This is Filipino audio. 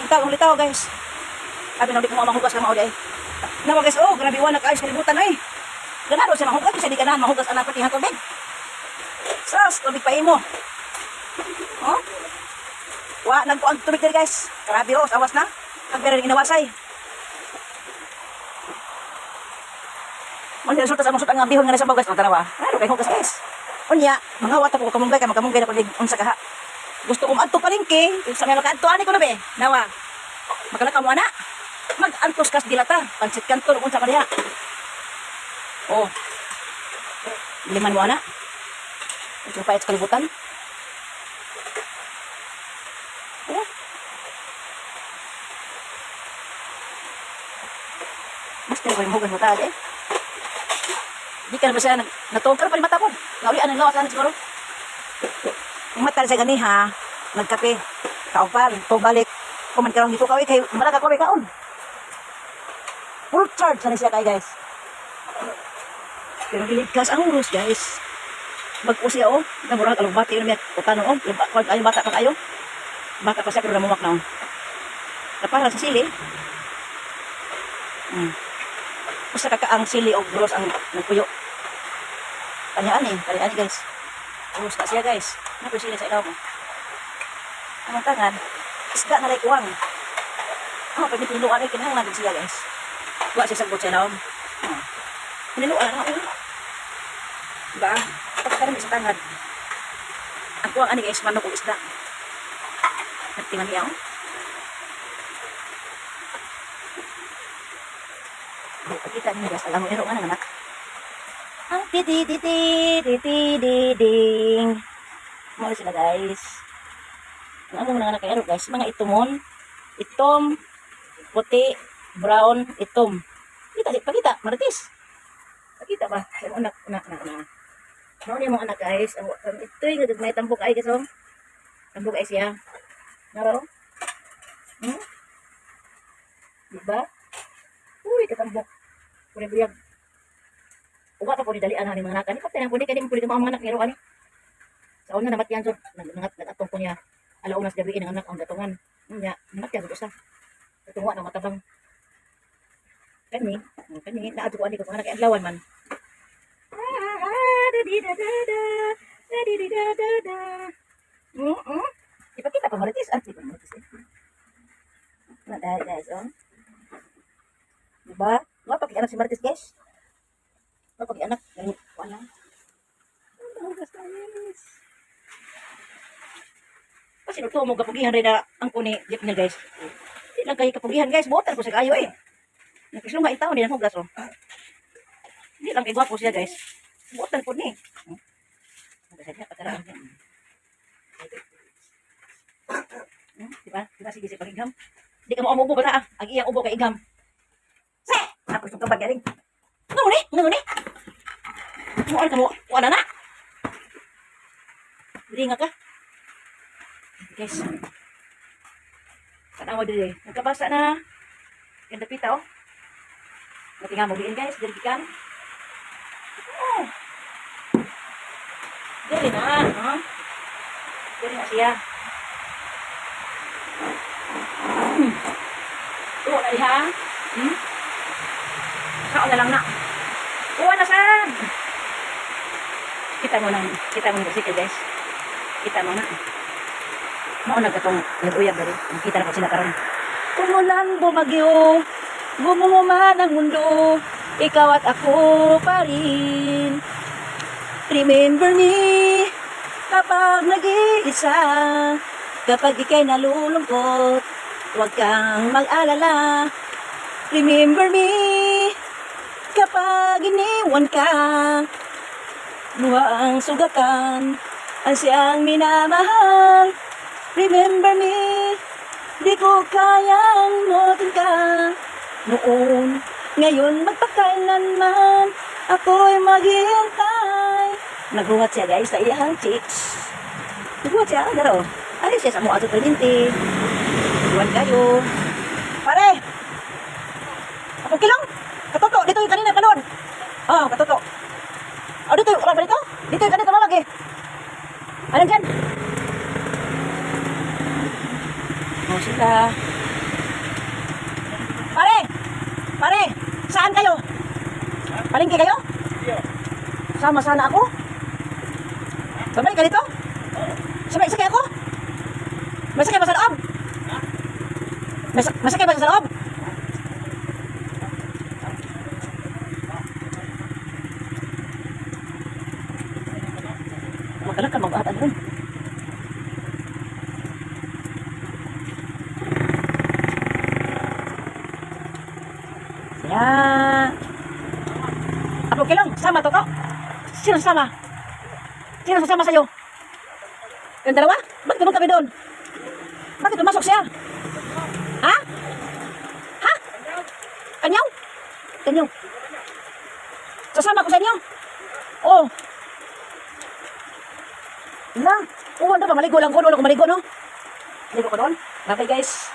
Litaw guys. Abi nang di ko mahugas ka mao di ay. Nawa guys, oh, grabe wa nag-ayos kalibutan ay. Ganado siya mahugas kasi di ganahan mahugas anak pati hatod din. Sas, tubig pa imo. Oh. Wa nagkuan tubig diri guys. Grabe oh, awas na. Ang pero inawasay. Mga resulta sa musot ang bihon nga nasa guys, tanawa. Ano kay hugas guys. Unya, mga wata ko kamunggay ka makamungay na kulig unsa kaha. Gusto kong adto palengke, sa may kadto ani ko na be. Nawa. Makalaka mo ana. Mag-antos kas dilata, pansit kanto unsa ka diha. Oh. Liman mo ana. Ito pa sa kalibutan. Oh. Mas tayo yung hugas mo tayo eh. Di ka na ba siya natungkar pa yung mata mo. Ngawian ang lawas na siguro. Yung mata sa ganiha, nagkape, kaupal, balik. Kuman ka lang dito kawin, kay malaga kawin kaon. Full charge na siya kay guys. Pero giligkas ang urus guys. Mag-usi ako, namurag along bati yun niya. O tanong, yung bata pa kayo. Bata pa siya, pero namumak na. Naparang sa sili. Basta kakaang sili o bros ang nagpuyo. Kanyaan guys. Bros na siya guys. Napo sili sa ilaw mo. Ang tangan, isda na kuwang. Pag nitinuan ay kinahanglan din siya guys. Huwag siya sagbot sa ilaw mo. Pininuan na ako. Diba? Pagkakarami sa tangan. Ang kuwang ani guys, manok o isda. Nagtingan niya ako. Kita niyo guys, alam mo ero nga anak. Ang titi-titi-titi-ding. Mula sila guys. Ang among mga anak ero guys, mga itumon, itom, puti, brown, itom. Pakita, maritis. Pakita ba? Anak. Mao ni mga anak guys. Ito yung may tambok ay guys. Tambok ay siya. Naro? Diba? Uy, katambok. Puri-buyag. Uwa pa po ni dalian ni mga anak. Ani pa tinang pudi kay mo pudi ka mga anak niro ani. Sa una namat yan so nagatong ko niya. Alauna sa gabi ang anak ang gatungan. Nya, namat yan sa. Tunga na matabang. Kani naadto ko ani ko mga anak adlawan man. Ipakita pa maritis at maritis. Na dahil guys, oh. Diba? Wala pag-ianak si Marites guys. Wala pag-ianak. Wala. Hugas guys. Kasi nagtuwa mo kapugihan rin na ang kuni jeep niya guys. Hindi lang kayo kapugihan guys. Buotan ko sa kayo eh. Nagkislunga itaw din ang hugas oh. Hindi lang kayo gwapo siya guys. Buotan ko ni. Hugas niya pataraan niya. Diba? Sige pag-igam. Hindi ka mo umubo ba na ah. Ang iyang ubo kay igam. Ako itong kabag galing. Nguni. Muan ka mo. Wala na. Ringa ka. Guys. Tanawa dili. Nagkabasa na. Ganda pita oh. Natinga mo diin guys. Dili kan. Oh. Dili na. Huh? Dili na siya. Tuwa na diha. Kao na lang na. Uwa na saan? Kita mo musika guys. Kita mo na. Maunag katong nag-uyag dari. Kita na po sila karon. Umulan bumagyo, gumuman ang mundo, ikaw at ako pa rin. Remember me, kapag nag-iisa, kapag ika'y nalulungkot, huwag kang mag-alala. Remember me, kapag iniwan ka, luha ang sugatan, ang siyang minamahal. Remember me, di ko kayang mutin ka noon. Ngayon magpakailanman, ako'y maghihintay. Naguhat siya guys sa iyang chicks. Naguhat siya, garo. Alis siya sa mga ato talinti. Iwan kayo. Pare! Apong kilong? Katoto, dito yung kanina kalon. Oh, katoto. Oh, dito yung, wala ba dito? Dito yung kanina lagi. Ano dyan? Oh, sila. Saan kayo? Palengke kayo? Sama sana ako? Babalik ka dito? Sakay ako? May sakay ba sa loob? May sakay ba sa loob? Magalang ka mag-aatan rin. Yan. Ako lang, sama to ko. Sino sasama? Sino sasama sa'yo? Yung dalawa? Ba't ganun kami doon? Bakit pumasok siya? Ha? Ha? Kanyaw? Kanyaw. Sasama ko sa inyo? Oo. Lang. Oo, ano ba? Maligo lang ko. Doon ako maligo, no? Maligo ko doon. Okay, guys.